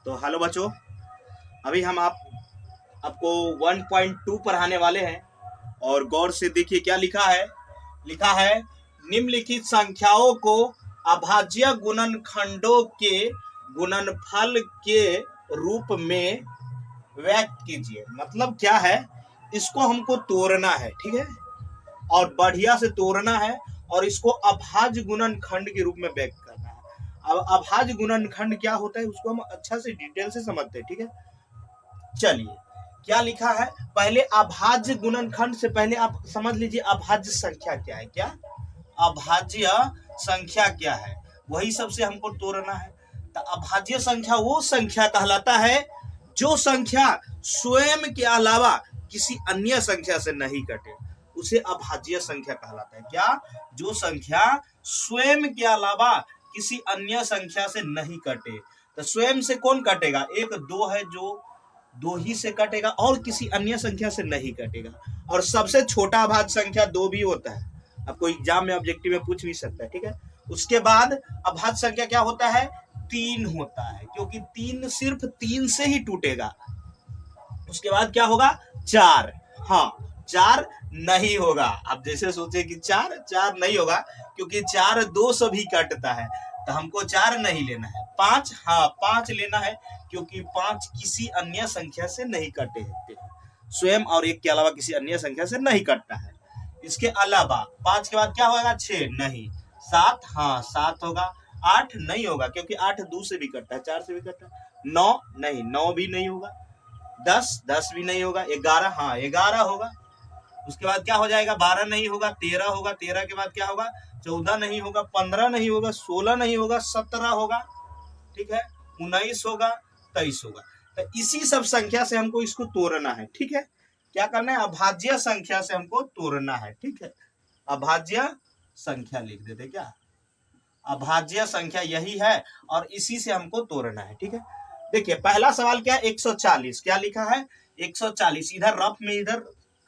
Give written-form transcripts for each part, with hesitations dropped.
तो हेलो बच्चों, अभी हम आपको 1.2 पढ़ाने वाले हैं और गौर से देखिए क्या लिखा है। निम्नलिखित संख्याओं को अभाज्य गुणनखंडों के गुणनफल के रूप में व्यक्त कीजिए। मतलब क्या है, इसको हमको तोड़ना है, ठीक है, और बढ़िया से तोड़ना है और इसको अभाज्य गुणनखंड के रूप में व्यक्त करना है। अब अभाज्य गुणनखंड क्या होता है उसको हम अच्छा से डिटेल से समझते हैं, ठीक है। चलिए क्या लिखा है, पहले अभाज्य गुणनखंड से पहले आप समझ लीजिए अभाज्य संख्या क्या है। क्या अभाज्य संख्या क्या है, वही सबसे हमको तोड़ना है। तो अभाज्य संख्या वो संख्या कहलाता है जो संख्या स्वयं के अलावा किसी अन्य संख्या से नहीं कटे, उसे अभाज्य संख्या कहलाता है। क्या, जो संख्या स्वयं के अलावा किसी अन्य संख्या से नहीं कटे। तो स्वयं से कौन कटेगा, एक दो है जो दो ही से कटेगा और किसी अन्य संख्या से नहीं कटेगा। और सबसे छोटा अभाज्य संख्या दो भी होता है, आपको एग्जाम में ऑब्जेक्टिव में पूछ भी सकता है, ठीक है। उसके बाद अभाज्य संख्या क्या होता है, तीन होता है, क्योंकि तीन सिर्फ तीन से ही टूटेगा। उसके बाद क्या होगा, चार, हाँ चार नहीं होगा। आप जैसे सोचे कि चार नहीं होगा, क्योंकि चार दो से भी कटता है, तो हमको चार नहीं लेना है। पांच, हाँ पांच लेना है, क्योंकि पांच किसी अन्य संख्या से नहीं कटे हैं, स्वयं और एक के अलावा किसी अन्य संख्या से नहीं कटता है। इसके अलावा पांच के बाद क्या होगा, छह नहीं, सात, हाँ सात होगा। आठ नहीं होगा, क्योंकि आठ दो से भी कटता है, चार से भी कटता है। नौ नहीं, नौ भी नहीं होगा। दस भी नहीं होगा। ग्यारह, हाँ 11 होगा। उसके बाद क्या हो जाएगा, 12 नहीं होगा, 13 होगा। 13 के बाद क्या होगा, 14 नहीं होगा, 15 नहीं होगा, 16 नहीं होगा, 17 होगा, ठीक है, 19 होगा, 23 होगा। तो इसी सब संख्या से हमको इसको तोड़ना है, ठीक है। क्या करना है, अभाज्य संख्या से हमको तोड़ना है, ठीक है। अभाज्य संख्या लिख देते, क्या अभाज्य संख्या यही है और इसी से हमको तोड़ना है, ठीक है। देखिए पहला सवाल क्या है, 140। क्या लिखा है, 140। इधर रफ में इधर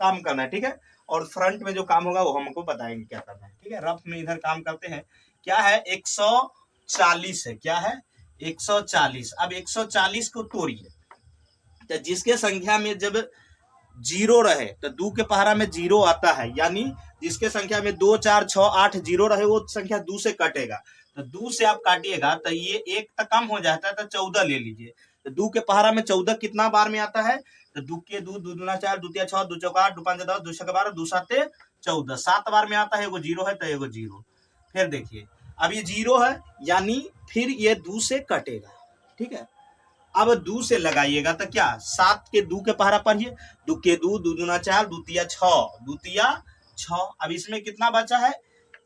काम करना है, ठीक है, और फ्रंट में जो काम होगा वो हमको बताएंगे क्या करना है, ठीक है। रफ में इधर काम करते हैं। क्या है, 140 है। क्या है, 140। अब 140 को तोड़िए, तो जिसके संख्या में जब जीरो रहे तो दो के पहाड़ा में जीरो आता है, यानी जिसके संख्या में 2 4 6 8 जीरो रहे वो संख्या दो से कटेगा। तो दो से आप काटिएगा तो ये एक तक कम हो जाता है, तो 14 ले लीजिए। तो दो के पहाड़ा में 14 कितना बार में आता है, तो दो के दो, दो दूना 4, दो तिया 6, दो चौका 8, दो पांच 10, दो छक्का 12, दो साते 14, 7 बार में आता है। एगो जीरो है तो एगो जीरो। फिर देखिए अब ये जीरो है, यानी फिर ये दो से कटेगा, ठीक है। अब दो से लगाइएगा तो क्या, 7 के दो के पहाड़ा पढ़िए, दो के दो, दो दूना 4, दो तिया 6, दो तिया 6। अब इसमें कितना बचा है,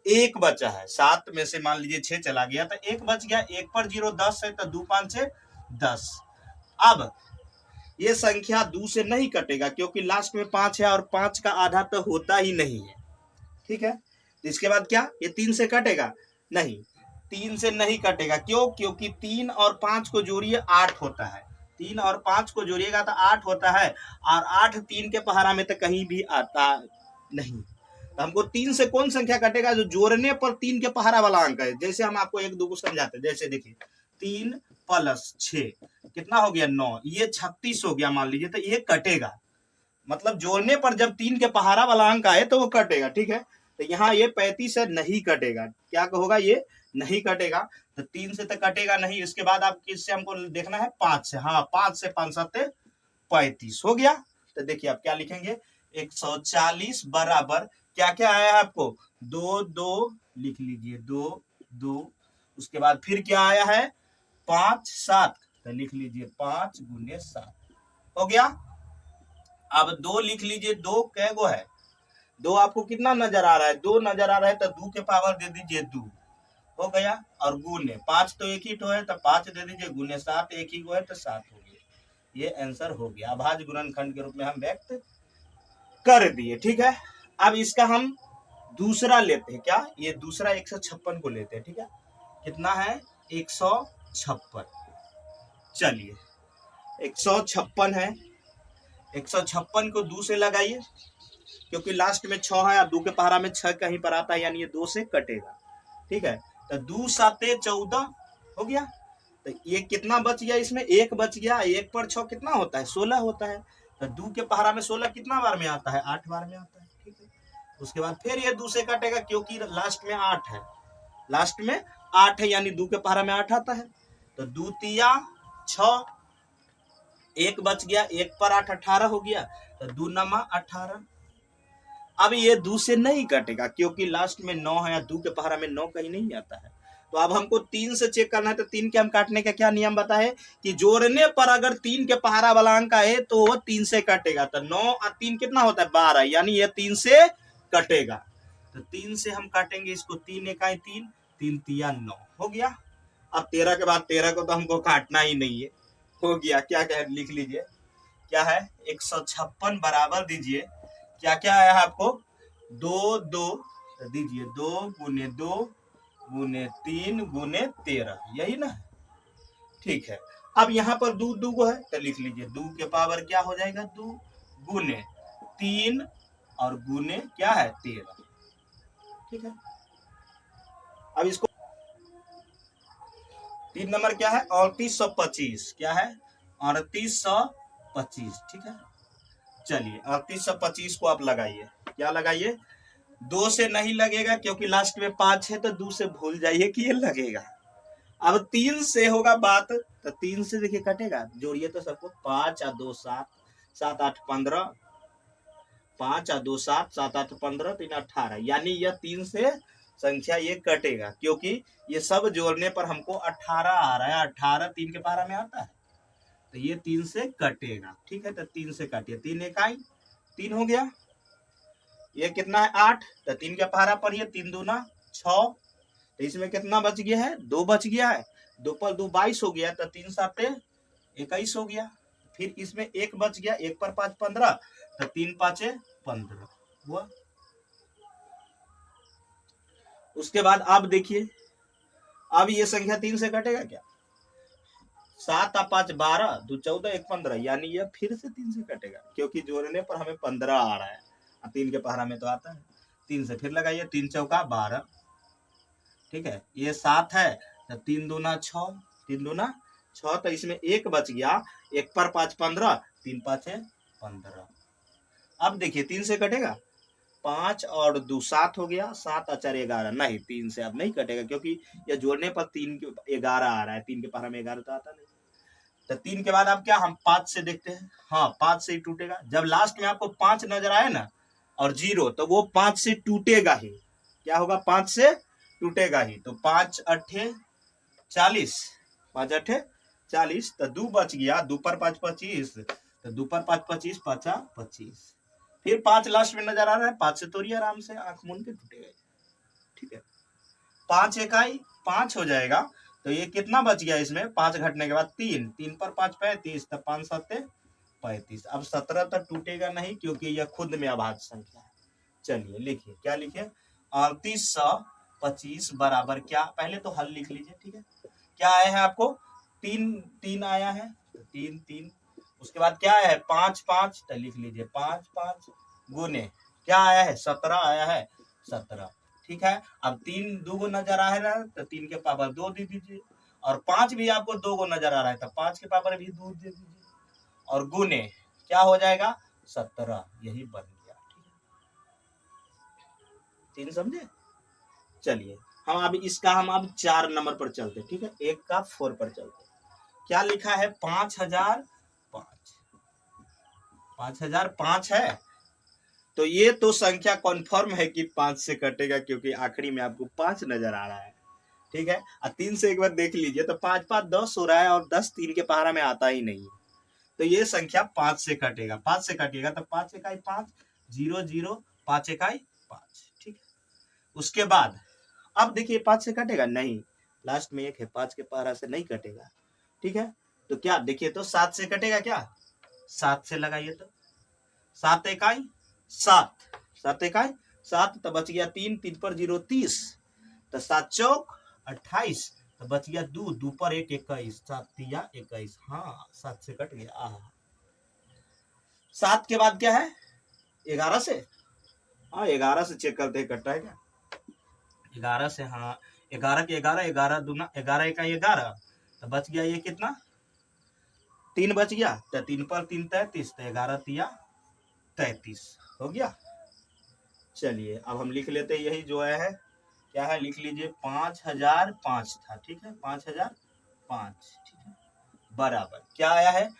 एक बचा है। 7 में से मान लीजिए 6 चला गया तो एक बच गया, एक पर जीरो 10 है, तो 2 5 6 10। अब ये संख्या दो से नहीं कटेगा, क्योंकि लास्ट में 5 है और 5 का आधा तो होता ही नहीं है, ठीक है। इसके बाद क्या, ये 3 से कटेगा नहीं, 3 से नहीं कटेगा। क्यों, क्योंकि 3 और 5 को जोड़िए 8 होता है। 3 और 5 को जोड़िएगा तो 8 होता है, और 8 3 के पहाड़ा में तो कहीं भी आता नहीं। तो हमको 3 से कौन संख्या कटेगा, जो जोड़ने पर 3 के पहाड़ा वाला अंक है। जैसे हम आपको एक दो को समझाते हैं, जैसे देखिए 3 + 6 कितना हो गया, 9, ये 36 हो गया मान लीजिए, तो ये कटेगा। मतलब जोड़ने पर जब 3 के पहाड़ा वाला अंक आए तो वो कटेगा, ठीक है। तो यहाँ ये 35 से नहीं कटेगा। क्या होगा, ये नहीं कटेगा। तो 3 से तो कटेगा नहीं। इसके बाद आप किससे हमको देखना है, 5 से, हाँ 5 से 5 7 35 हो गया। तो देखिए आप क्या लिखेंगे, 140 बराबर क्या क्या आया है आपको, 2 2 लिख लीजिए, 2 2। उसके बाद फिर क्या आया है, 5 7, तो लिख लीजिए 5 × 7 हो गया। अब 2 लिख लीजिए, 2 कै गो है, 2 आपको कितना नजर आ रहा है, 2 नजर आ रहा है, तो 2 के पावर दे दीजिए 2 हो गया। और गुने 5 तो एक ही तो है, तो 5 दे दीजिए, गुने 7 एक ही को है, तो 7 हो गया। ये आंसर हो गया, अभाज्य गुणनखंड के रूप में हम व्यक्त कर दिए, ठीक है। अब इसका हम दूसरा लेते हैं। क्या, ये दूसरा 156 को लेते हैं, ठीक है। कितना है, 156। चलिए 156 है, 156 को 2 से लगाइए, क्योंकि लास्ट में 6 है और 2 के पहाड़ा में 6 कहीं पर आता है, यानी ये 2 से कटेगा, ठीक है। तो 2 7 14 हो गया। तो ये कितना बच गया, इसमें एक बच गया, एक पर 6 कितना होता है, 16 होता है। तो 2 के पहाड़ा में 16 कितना बार में आता है, 8 बार में आता है। ठीक है, उसके बाद फिर ये 2 से काटेगा क्योंकि लास्ट में 8 है, लास्ट में 8 है, यानी 2 के पहाड़ा में 8 आता है। तो 2 तिया 6, एक बच गया, एक पर 8 18 हो गया, तो 2 नमा 18। अब ये 2 से नहीं कटेगा क्योंकि लास्ट में 9 है, या 2 के पहाड़ा में 9 कहीं नहीं आता है। तो अब हमको 3 से चेक करना है। तो 3 के हम काटने का क्या नियम बता है कि जोड़ने पर अगर 3 के पहाड़ा वाला अंक है तो वो 3 से कटेगा। तो 9 और 3 कितना होता है, 12, यानी ये 3 से कटेगा। तो 3 से हम काटेंगे इसको, 3 इकाई 3, 3 तिया 9 हो गया। अब 13 के बाद 13 को तो हमको काटना ही नहीं है, हो गया। क्या क्या लिख लीजिए, क्या है 156 बराबर दीजिए, क्या क्या आया है आपको, 2 2 दीजिए, 2 गुने 2 गुने 3 गुने 13, यही ना। ठीक है, अब यहाँ पर 2 2 को है तो लिख लीजिए 2 के पावर क्या हो जाएगा, 2 गुने 3 और गुने क्या है 13। ठीक है, अब इसको 3 नंबर क्या है 3825, क्या है 3825। ठीक है, चलिए 3825 को आप लगाइए, क्या लगाइए, 2 से नहीं लगेगा क्योंकि लास्ट में 5 है, तो 2 से भूल जाइए कि ये लगेगा। अब 3 से होगा बात, तो 3 से देखिए कटेगा, जोड़िए तो सबको, 5 और 2 7, 7 8 15, 5 और 2 7, 7 8 15, 3 18, यानी यह 3 से संख्या ये कटेगा क्योंकि ये सब जोड़ने पर हमको 18 आ रहा है, 18 3 के पहाड़ा में आता है, तो ये 3 से कटेगा। ठीक है, तो 3 से काटिए, 3 इकाई 3 हो गया, ये कितना है 8, तो 3 के पहाड़ा पर ये 3 दूना 6, तो इसमें कितना बच गया है, 2 बच गया है, 2 पर 2 22 हो गया, तो 3 7 21 हो गया। फिर इसमें 1 बच गया, 1 पर 5 15, तो 3 5 15 हुआ। उसके बाद आप देखिए, अब ये संख्या 3 से कटेगा क्या, 7 और 5 12, 2 14, 1 15, यानी यह फिर से 3 से कटेगा क्योंकि जोड़ने पर हमें 15 आ रहा है, 3 के पहाड़ा में तो आता है। 3 से फिर लगाइए, 3 चौका 12। ठीक है, ये 7 है, तो 3 दूना 6, 3 दूना 6, तो इसमें 1 बच गया, 1 पर 5 15, 3 5 15। अब देखिए 3 से कटेगा, 5 और 2 7 हो गया, 7 और 4 11, नहीं 3 से अब नहीं कटेगा क्योंकि यह जोड़ने पर 3 के 11 आ रहा है, 3 के पहाड़ा में 11 तो आता नहीं। तो 3 के बाद अब क्या, हम 5 से देखते हैं, हाँ 5 से ही टूटेगा। जब लास्ट में आपको 5 नजर आए ना और 0, तो वो 5 से टूटेगा ही, क्या होगा, 5 से टूटेगा ही। तो 5 8 40, 5 8 40, तो 2 बच गया, 2 पर 5 25, तो 2 पर 5 25, 5 25, फिर 5 लास्ट में नजर आ रहा है, 5 से तोड़िए आराम से, आंख मूंद के टूटेगा। ठीक है, 5 इकाई 5 हो जाएगा, तो ये कितना बच गया, इसमें 5 घटने के बाद 3, 3 पर 5 35, तो 5 7 35। अब 17 तक टूटेगा नहीं क्योंकि यह खुद में अभाज्य संख्या है। चलिए लिखिए, क्या लिखे, 3825 बराबर क्या, पहले तो हल लिख लीजिए। ठीक है, क्या आया है आपको, 3 3 आया है, 3 3, उसके बाद क्या आया है 5 5, तो लिख लीजिए 5 5 गुने क्या आया है 17 आया है, 17। ठीक है, अब 3 2 को नजर आ रहा है, तो 3 के पावर 2 दे दीजिए, और 5 भी आपको 2 को नजर आ रहा है, तो 5 के पावर भी 2 दे दीजिए, और गुने क्या हो जाएगा 17, यही बन गया। ठीक है, 3 समझे। चलिए हम अब इसका हम अब 4 नंबर पर चलते। ठीक है, 1 का 4 पर चलते। क्या लिखा है 5005, 5005 है, तो ये तो संख्या कन्फर्म है कि 5 से कटेगा क्योंकि आखिरी में आपको 5 नजर आ रहा है। ठीक है, और 3 से एक बार देख लीजिए, तो 5 5 10 हो रहा है, और 10 3 के पहाड़ा में आता ही नहीं है, तो ये संख्या 5 से कटेगा। 5 से कटेगा तो 5 इकाई 5 0 0, 5 इकाई 5। ठीक है, उसके बाद अब देखिए 5 से कटेगा नहीं, लास्ट में 1 है, 5 के पहाड़ा से नहीं कटेगा। ठीक है, तो क्या देखिए, तो 7 से कटेगा क्या, 7 से लगाइए, तो 7 इकाई 7, 7 इकाई 7, तो बच गया 3, 3 पर 0 30, तो 7 चौक 28, तो बच गया 2, 2 पर 1 21, 7 तिया 21, हाँ 7 से कट गया। 7 के बाद क्या है 11 से, हाँ 11 से चेक करते हैं कटता है क्या, 11 से, हाँ 11 के 11, 11 दूना 11 इकाई 11, तो बच गया ये कितना, 3 बच गया, तो 3 पर 3 33, तो 11 तिया 33 हो गया। चलिए अब हम लिख लेते हैं, यही जो है क्या है, लिख लीजिए 5005 था, ठीक है, 5005, ठीक है, बराबर क्या आया है,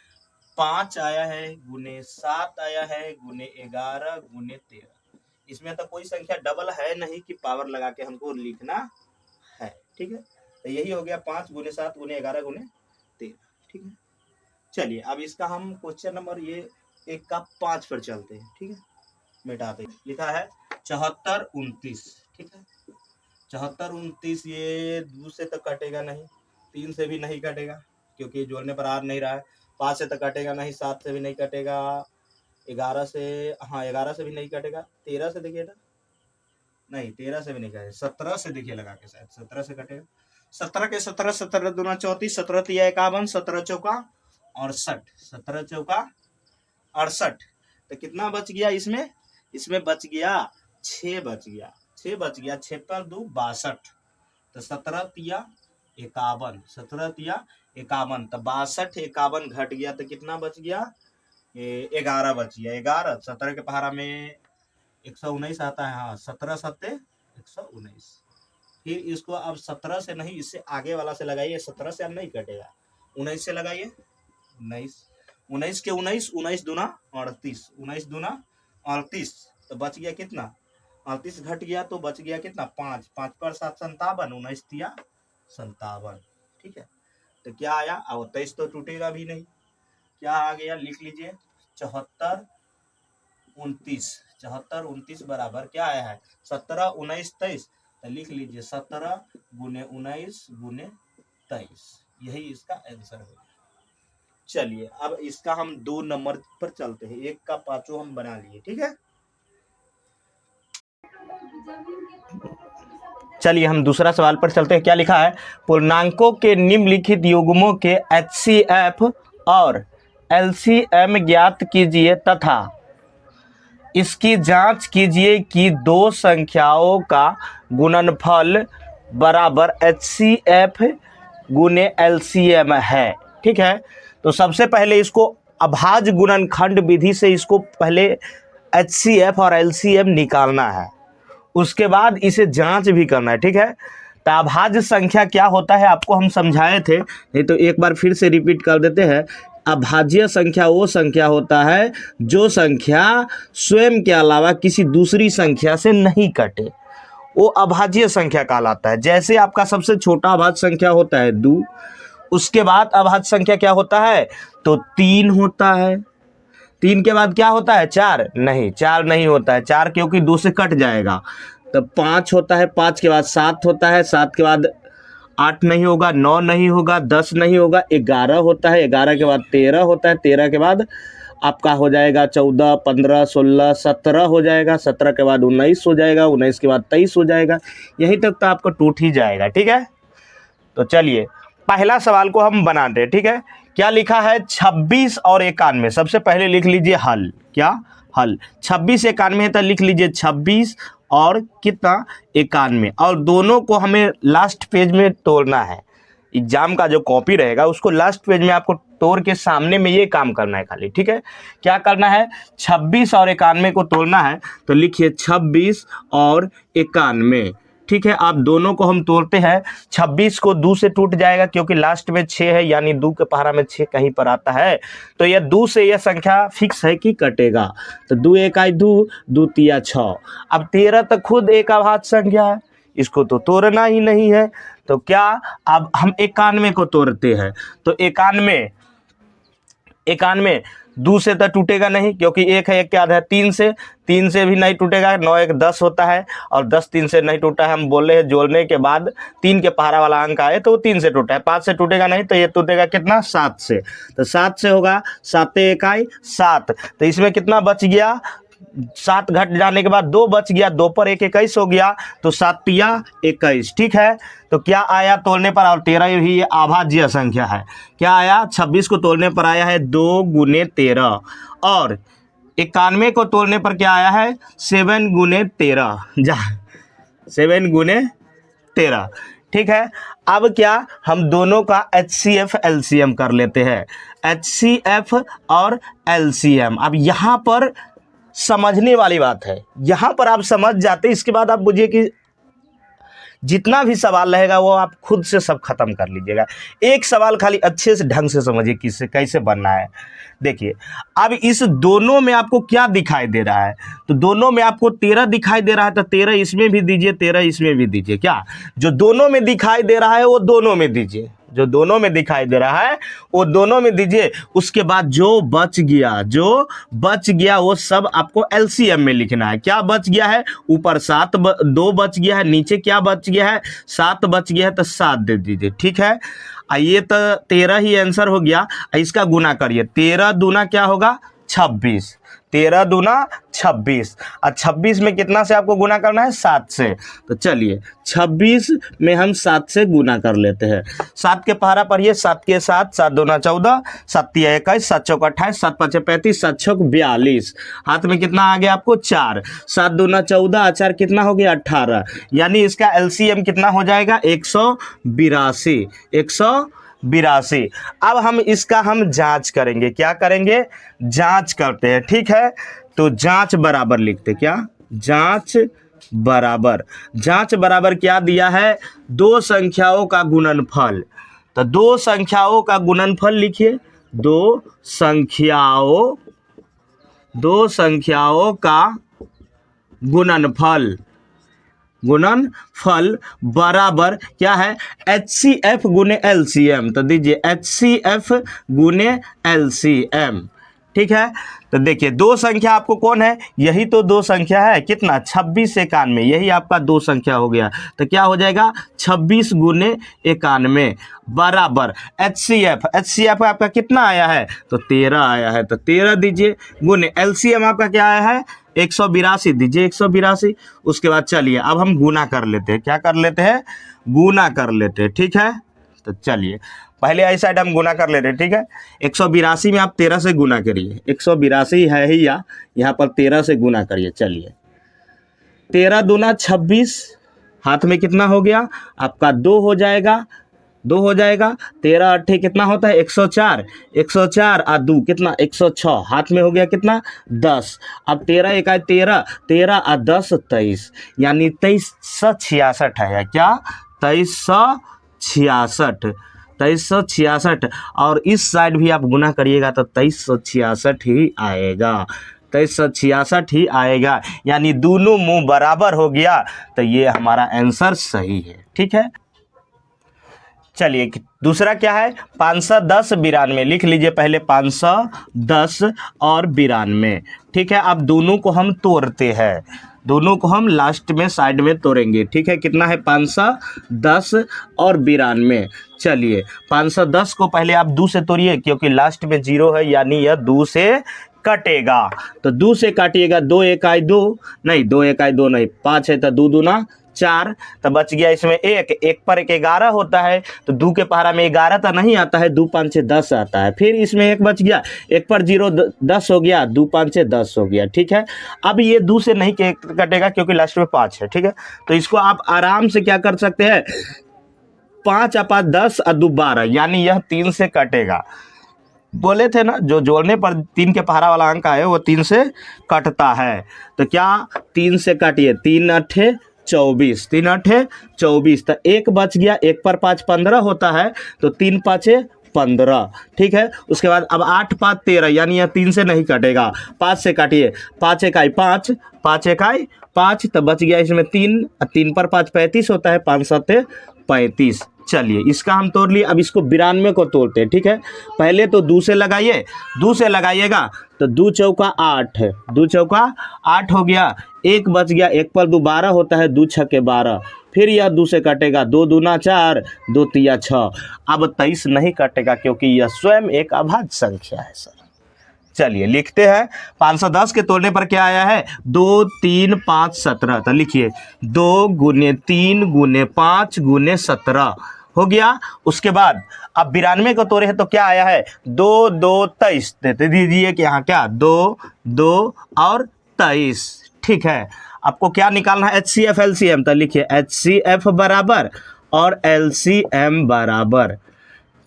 5 आया है, गुने 7 आया है, गुने 11 गुने 13। इसमें तो कोई संख्या डबल है नहीं कि पावर लगा के हमको लिखना है, ठीक है, तो यही हो गया 5 गुने 7 गुने 11 गुने 13, ठीक है। चलिए अब इसका हम क्वेश्चन नंबर ये 1 का 5 पर चलते हैं, ठीक है, मिटाते हैं। लिखा है 74 29, ठीक है, 74 29, ये 2 से तो कटेगा नहीं, 3 से भी नहीं कटेगा क्योंकि जोड़ने पर आ नहीं रहा है, 5 से तो कटेगा नहीं, 7 से भी नहीं कटेगा, 11 से, हाँ 11 से भी नहीं कटेगा, 13 से देखिए ना, नहीं 13 से भी नहीं कटेगा, 17 से देखिए लगा के, शायद 17 से कटेगा, 17 के 17, 17 दूना 34, 17 तिया 51, 17 चौका 68, 17 चौका 68, तो कितना बच गया इसमें, इसमें बच गया 6 बच गया, 6 बच गया, 6 पर 2 62, तो 17 तिया 51, 17 तिया 51, तो 62 51 घट गया, तो कितना बच गया, 11 बच गया, 11, 17 के पहाड़ा में 119 आता है, हाँ 17 सत्ते 119। फिर इसको अब 17 से नहीं, इससे आगे वाला से लगाइए, 17 से अब नहीं कटेगा, 19 से लगाइए, 19, 19 के 19, 19 दूना 38, 19 दूना 38, तो बच गया कितना, 38 घट गया, तो बच गया कितना 5, 5 पर 7 57, 19 तिया 57, ठीक है, तो क्या आया, अब 23 तो टूटेगा भी नहीं, क्या आ गया, लिख लीजिए 74 29, 74 29 बराबर क्या आया है, 17 19 23, तो लिख लीजिए 17 गुने 19 गुने 23, यही इसका आंसर होगा। चलिए अब इसका हम 2 नंबर पर चलते हैं, 1 का 5 हम बना लिए, ठीक है। चलिए हम दूसरा सवाल पर चलते हैं, क्या लिखा है, पूर्णांकों के निम्नलिखित युग्मों के HCF और LCM ज्ञात कीजिए तथा इसकी जांच कीजिए कि दो संख्याओं का गुणनफल बराबर HCF गुने LCM है, ठीक है। तो सबसे पहले इसको अभाज्य गुणनखंड विधि से इसको पहले HCF और LCM निकालना है, उसके बाद इसे जांच भी करना है, ठीक है। तो अभाज्य संख्या क्या होता है आपको हम समझाए थे, नहीं तो एक बार फिर से रिपीट कर देते हैं। अभाज्य संख्या वो संख्या होता है जो संख्या स्वयं के अलावा किसी दूसरी संख्या से नहीं कटे, वो अभाज्य संख्या कहलाता है। जैसे आपका सबसे छोटा अभाज्य संख्या होता है 2, उसके बाद अभाज्य संख्या क्या होता है, तो 3 होता है, 3 के बाद क्या होता है, 4 नहीं, 4 नहीं होता है, 4 क्योंकि 2 से कट जाएगा, तब 5 होता है, 5 के बाद 7 होता है, 7 के बाद 8 नहीं होगा, 9 नहीं होगा, 10 नहीं होगा, 11 होता है, 11 के बाद 13 होता है, 13 के बाद आपका हो जाएगा 14 15 16 17 हो जाएगा, 17 के बाद 19 हो जाएगा, 19 के बाद 23 हो जाएगा, यहीं तक तो आपको टूट ही जाएगा, ठीक है। तो चलिए पहला सवाल को हम बनाते हैं, ठीक है। क्या लिखा है, 26 और 91, सबसे पहले लिख लीजिए हल, क्या हल, 26 91 है तो लिख लीजिए 26 और कितना 91, और दोनों को हमें लास्ट पेज में तोड़ना है। एग्जाम का जो कॉपी रहेगा उसको लास्ट पेज में आपको तोड़ के सामने में ये काम करना है खाली, ठीक है। क्या करना है, 26 और 91 को तोड़ना है, तो लिखिए 26 और 91, ठीक है। आप दोनों को हम तोड़ते हैं, 26 को 2 से टूट जाएगा क्योंकि लास्ट में 6 है, यानी 2 के पहाड़ा में 6 कहीं पर आता है, तो यह 2 से यह संख्या फिक्स है कि कटेगा, तो 2 1 2, 2 तिया 6। अब 13 तो खुद एक अभाज्य संख्या है, इसको तो तोड़ना ही नहीं है, तो क्या, अब हम 91 को तोड़ते हैं, तो 91 2 से तो टूटेगा नहीं क्योंकि 1 है, 1 क्या है 3 से भी नहीं टूटेगा, 9 1 10 होता है, और 10 3 से नहीं टूटा है, हम बोले हैं जोड़ने के बाद 3 के पहाड़ा वाला अंक आए तो 3 से टूटा है, 5 से टूटेगा नहीं, तो ये टूटेगा कितना 7 से, तो 7 से होगा, 7 1 7, तो इसमें कितना बच गया, 7 घट जाने के बाद 2 बच गया, 2 पर 1 21 हो गया, तो 7 तिया 21, ठीक है। तो क्या आया तोड़ने पर, और 13 ही अभाज्य संख्या है, क्या आया, 26 को तोड़ने पर आया है 2 गुने 13, और 91 को तोड़ने पर क्या आया है 7 गुने 13, 7 गुने 13, ठीक है। अब क्या हम दोनों का HCF LCM कर लेते हैं, HCF और LCM। अब यहाँ पर समझने वाली बात है, यहाँ पर आप समझ जाते, इसके बाद आप बुझिए कि जितना भी सवाल रहेगा वो आप खुद से सब खत्म कर लीजिएगा। एक सवाल खाली अच्छे से ढंग से समझिए किससे कैसे बनना है। देखिए अब इस दोनों में आपको क्या दिखाई दे रहा है, तो दोनों में आपको 13 दिखाई दे रहा है, तो 13 इसमें भी दीजिए, 13 इसमें भी दीजिए। क्या जो दोनों में दिखाई दे रहा है वो दोनों में दीजिए, जो दोनों में दिखाई दे रहा है वो दोनों में दीजिए। उसके बाद जो बच गया वो सब आपको LCM में लिखना है। क्या बच गया है, ऊपर 2 बच गया है, नीचे क्या बच गया है, 7 बच गया है, तो 7 दे दीजिए। ठीक है, ये तो 13 ही आंसर हो गया। इसका गुना करिए, 13 दूना क्या होगा 26, 13 दूना 26, और 26 में कितना से आपको गुना करना है 7 से। तो चलिए 26 में हम 7 से गुना कर लेते हैं। 7 के पहाड़ा पढ़िए, 7 के 7, 7 दूना 14, 7 तिया 21, 7 चौक 28, 7 पाँच 35, 7 छक 42। हाथ में कितना आ गया आपको 4, 7 दूना 14, 4 कितना हो गया 18, यानी इसका LCM कितना हो जाएगा 182, 182। अब हम इसका जांच करेंगे, क्या करेंगे, जांच करते हैं। ठीक है, तो जांच बराबर लिखते, क्या जांच बराबर क्या दिया है, 2 संख्याओं का गुणनफल। तो 2 संख्याओं का गुणनफल लिखिए, 2 संख्याओं का गुणनफल बराबर क्या है, HCF गुने LCM। तो दीजिए HCF गुने LCM। ठीक है, तो देखिए 2 संख्या आपको कौन है, यही तो 2 संख्या है, कितना 26 91, यही आपका 2 संख्या हो गया। तो क्या हो जाएगा 26 गुने 91 बराबर HCF आपका कितना आया है, तो 13 आया है, तो 13 दीजिए, गुने LCM आपका क्या आया है 182, दीजिए 182। उसके बाद चलिए अब हम गुना कर लेते हैं, क्या कर लेते हैं, गुना कर लेते हैं। ठीक है, तो चलिए पहले आई साइड हम गुना कर लेते हैं। ठीक है, 182 में आप 13 से गुना करिए, 182 है ही यहाँ पर 13 से गुना करिए। चलिए 13 दूना 26, हाथ में कितना हो गया आपका 2 हो जाएगा, 13 8 कितना होता है 104, 104 और 2 कितना 106, हाथ में हो गया कितना 10। अब 13 1 13, 13 और 10 23, यानी 2366 है, क्या 2366। और इस साइड भी आप गुना करिएगा तो 2366 ही आएगा, 2366 ही आएगा, यानी दोनों मुंह बराबर हो गया, तो ये हमारा आंसर सही है। ठीक है, चलिए दूसरा क्या है 510 92, लिख लीजिए पहले 510 और 92। ठीक है, अब दोनों को हम तोड़ते हैं, दोनों को हम लास्ट में साइड में तोड़ेंगे। ठीक है, कितना है 510 और 92। चलिए 510 को पहले आप 2 से तोड़िए, क्योंकि लास्ट में 0 है, यानी यह 2 से कटेगा। तो 2 से काटिएगा, 2 1 2 नहीं, 2 1 2 नहीं, 5 है तो 2 दूना 4, तो बच गया इसमें 1 पर 1 11 होता है, तो 2 के पहाड़ा में 11 तो नहीं आता है, 2 5 6 10 आता है, फिर इसमें 1 बच गया, 1 पर 0 10 हो गया, 2 5 6 10 हो गया। ठीक है, अब ये 2 से नहीं कटेगा क्योंकि लास्ट में 5 है। ठीक है, तो इसको आप आराम से क्या कर सकते हैं, 5 और 5 10 और 2 12, यानी यह 3 से कटेगा। बोले थे ना, जो जोड़ने पर 3 के पहाड़ा वाला अंक है वो 3 से कटता है। तो क्या 3 से काटिए, 3 8 24, 3 8 24, तो 1 बच गया, 1 पर 5 15 होता है, तो 3 5 15। ठीक है, उसके बाद अब 8 5 13, यानी यह 3 से नहीं कटेगा, 5 से काटिए, 5 1 5, 5 1 5, तो बच गया इसमें 3, 3 पर 5 35 होता है, 5 7 35। चलिए इसका हम तोड़ लिए, अब इसको 92 को तोड़ते हैं। ठीक है, पहले तो 2 से लगाइए, 2 से लगाइएगा तो 2 चौका 8 है, 2 चौका 8 हो गया, 1 बच गया, 1 पर 2 12 होता है, 2 छक्के 12, फिर यह 2 से कटेगा, 2 दूना 4, 2 तिया 6। अब 23 नहीं कटेगा क्योंकि यह स्वयं एक अभाज्य संख्या है सर। चलिए लिखते हैं, 510 के तोड़ने पर क्या आया है 2 3 5 17, तो लिखिए 2 गुने 3 गुने 5 गुने 17 हो गया। उसके बाद अब 92 को तोड़े हैं तो क्या आया है 2 2 23, देते दीजिए कि यहाँ क्या 2 2 और 23। ठीक है, आपको क्या निकालना है HCF LCM, तो लिखिए HCF बराबर और LCM बराबर,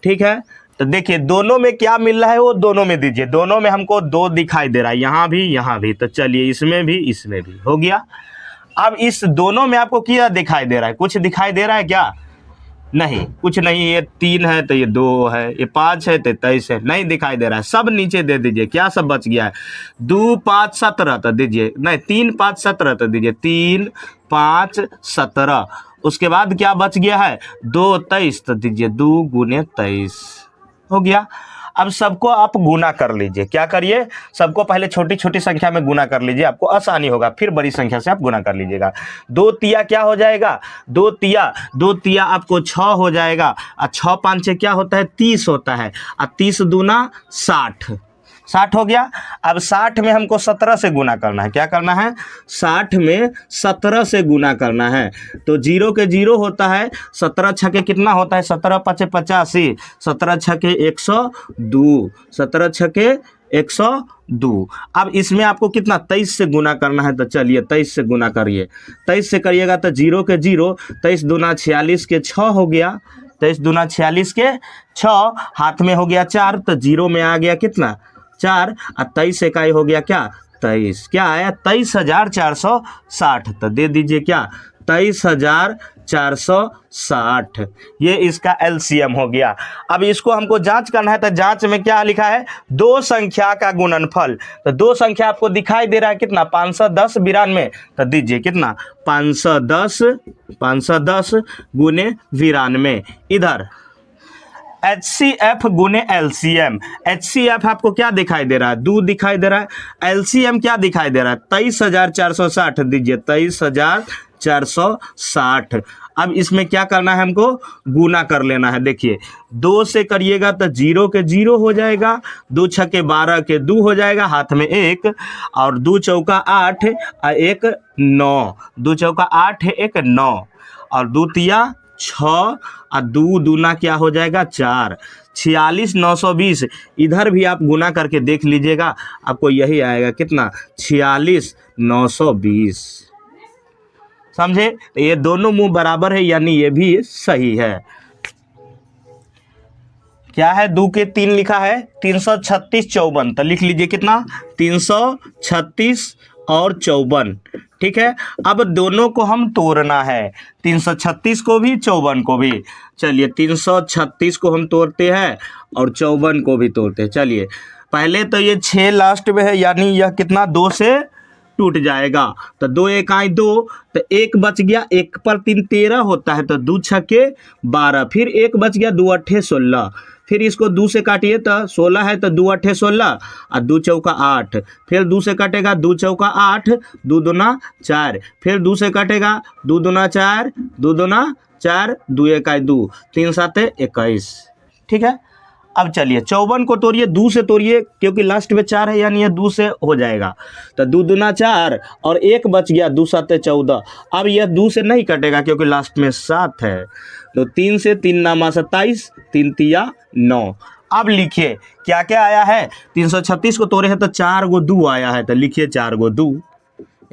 ठीक है। तो देखिए दोनों में क्या मिल रहा है वो दोनों में दीजिए, दोनों में हमको 2 दिखाई दे रहा है, यहाँ भी, तो चलिए इसमें भी हो गया। अब इस दोनों में आपको क्या दिखाई दे रहा है, कुछ दिखाई दे रहा है क्या? नहीं, कुछ नहीं। ये 3 है तो ये 2 है, ये 5 है तो 23 है, नहीं दिखाई दे रहा है। सब नीचे दे दीजिए, क्या सब बच गया है? 2 5 17 तो दीजिए, नहीं 3 5 17 तो दीजिए, 3 5 17। उसके बाद क्या बच गया है? 2 23 तो दीजिए 2 गुने 23 हो गया। अब सबको आप गुना कर लीजिए, क्या करिए? सबको पहले छोटी छोटी संख्या में गुना कर लीजिए, आपको आसानी होगा, फिर बड़ी संख्या से आप गुना कर लीजिएगा। 2 तिया क्या हो जाएगा? 2 तिया आपको 6 हो जाएगा, और 6 5 क्या होता है? 30 होता है, और 30 दूना 60 हो गया। अब 60 में हमको 17 से गुना करना है, क्या करना है? 60 में 17 से गुना करना है। तो 0 के 0 होता है, 17 छके कितना होता है? 17 5 85, 17 छके 102, 17 छके 102। अब इसमें आपको कितना? 23 से गुना करना है, तो चलिए 23 से गुना करिए। 23 से करिएगा तो 0 के 0, 23 दूना 46 के 6 हो गया, 23 दूना 46 के 6, हाथ में हो गया 4, तो 0 में आ गया कितना? 4, और 23 इकाई हो गया क्या? 23, क्या आया? 23,460। तो दे दीजिए क्या? 23,460, ये इसका LCM हो गया। अब इसको हमको जांच करना है, तो जांच में क्या लिखा है? 2 संख्या का गुणनफल। तो 2 संख्या आपको दिखाई दे रहा है कितना? 510 92, तो दीजिए कितना? 510 गुने 92। इधर HCF गुने LCM, HCF आपको क्या दिखाई दे रहा है? 2 दिखाई दे रहा है। LCM क्या दिखाई दे रहा है? 23,460, दीजिए 23,460। अब इसमें क्या करना है? हमको गुना कर लेना है। देखिए 2 से करिएगा तो 0 के 0 हो जाएगा, 2 छके 12 के 2 हो जाएगा, हाथ में 1, और 2 चौका 8 और 1 9, 2 चौका 8 है 1 9, और 2 तिया 6, और 2 दूना क्या हो जाएगा? 4, 46,920। इधर भी आप गुना करके देख लीजिएगा, आपको यही आएगा कितना? 46,920। समझे? तो ये दोनों मुंह बराबर है, यानी ये भी सही है। क्या है? 2 के 3 लिखा है, 336 54, तो लिख लीजिए कितना? 336 और 54, ठीक है। अब दोनों को हम तोड़ना है, 336 को भी 54 को भी। चलिए 336 को हम तोड़ते हैं और 54 को भी तोड़ते हैं। चलिए पहले तो ये 6 लास्ट में है, यानी यह कितना? 2 से टूट जाएगा, तो 2 एकाई 2, तो 1 बच गया, 1 पर 3 13 होता है, तो 2 छके 12, फिर 1 बच गया, 2 अट्ठे 16, फिर इसको 2 से काटिए तो 16 है, तो 2 अट्ठे 16, और 2 चौका 8, फिर 2 से कटेगा, 2 चौका 8, 2 दूना 4, फिर 2 से कटेगा, 2 दूना 4, 2 दूना 4, 2 एकाई 2, 3 7 21, ठीक है। अब चलिए 54 को तोड़िए, 2 से तोड़िए, क्योंकि लास्ट में 4 है, यानी ये 2 से हो जाएगा, तो 2 दूना 4 और 1 बच गया, 2 7 14। अब यह 2 से नहीं कटेगा क्योंकि लास्ट में 7 है, तो 3 से 3 नामा 27, 3 तिया 9। अब लिखिए क्या क्या आया है? 336 को तोड़े हैं तो 4 गो 2 आया है, तो लिखिए 4 गो 2,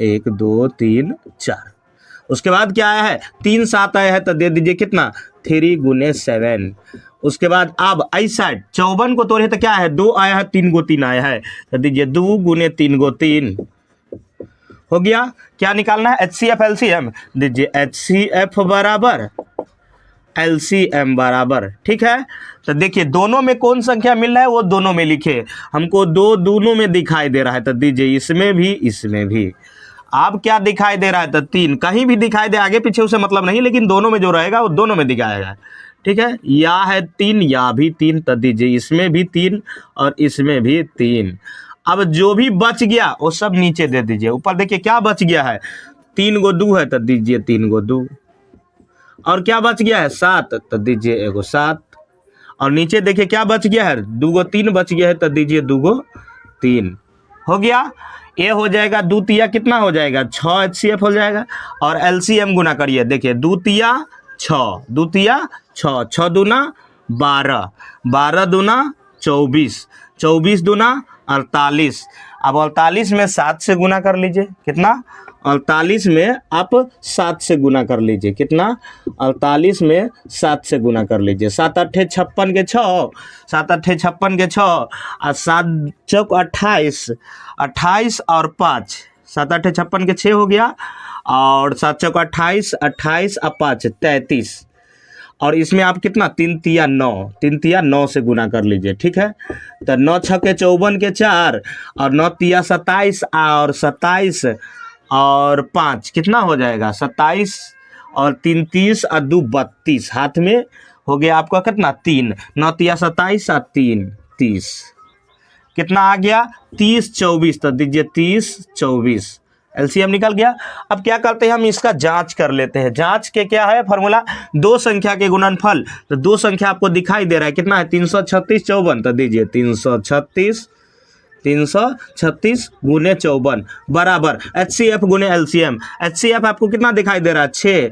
1 2 3 4। उसके बाद क्या आया है? 3 7 आया है, तो दे दीजिए कितना? 3 गुने 7। उसके बाद अब इस साइड 54 को तोड़े तो क्या है? 2 आया है, 3 गो 3 आया है, तो दीजिए 2 गुने 3 गो 3 हो गया। क्या निकालना है? HCF LCM, दीजिए HCF बराबर LCM बराबर, ठीक है। तो देखिए दोनों में कौन संख्या मिल रहा है वो दोनों में लिखे, हमको 2 दोनों में दिखाई दे रहा है, तो दीजिए इसमें भी। अब क्या दिखाई दे रहा है? तो 3, कहीं भी दिखाई दे, आगे पीछे उसे मतलब नहीं, लेकिन दोनों में जो रहेगा वो दोनों में दिखाएगा, ठीक है। या है 3, या भी 3, तो दीजिए इसमें भी 3 और इसमें भी 3। अब जो भी बच गया वो सब नीचे दे दीजिए। ऊपर देखिए क्या बच गया है? 3 गो 2 है, तो दीजिए 3 गो 2, और क्या बच गया है? 7, तो दीजिए एगो 7, और नीचे देखिए क्या बच गया है? 2 गो 3 बच गया है, तो दीजिए 2 गो 3 हो गया। ये हो जाएगा 2 तिया कितना हो जाएगा? 6 HCF हो जाएगा, और LCM गुना करिए, देखिए 2 तिया 6, 2 तिया 6, 6 दूना 12, 12 दूना 24, 24 दूना 48। अब 48 में 7 से गुना कर लीजिए, कितना? 48 में आप 7 से गुना कर लीजिए। कितना? 48 में 7 से गुना कर लीजिए। 7 अट्ठे 56 के 6, 7 अट्ठे 56 के 6 और 7 चौक 28, 28 और 5, 7 अट्ठे 56 के 6 हो गया और 7 चौक 28, 28 और 5 33। और इसमें आप कितना 3 तिया 9, 3 तिया 9 से गुना कर लीजिए। ठीक है, तो 9 छक्के 54 के 4 और 9 तिया 27 और 27 और 5 कितना हो जाएगा 27 और 3 30 और 2 32, हाथ में हो गया आपका कितना 3, 9 तिया 27 और 3 30, कितना आ गया 30 24। तो दीजिए 30 24, एलसीएम निकल गया। अब क्या करते हैं हम इसका जांच कर लेते हैं। जांच के क्या है फॉर्मूला, दो संख्या के गुणनफल। तो दो संख्या आपको दिखाई दे रहा है कितना है 336 54, तो दीजिए 336 गुने 54 बराबर HCF गुने LCM। HCF आपको कितना दिखाई दे रहा है 6,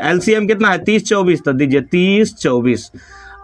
LCM कितना है 30 24, तो दीजिए 30 24।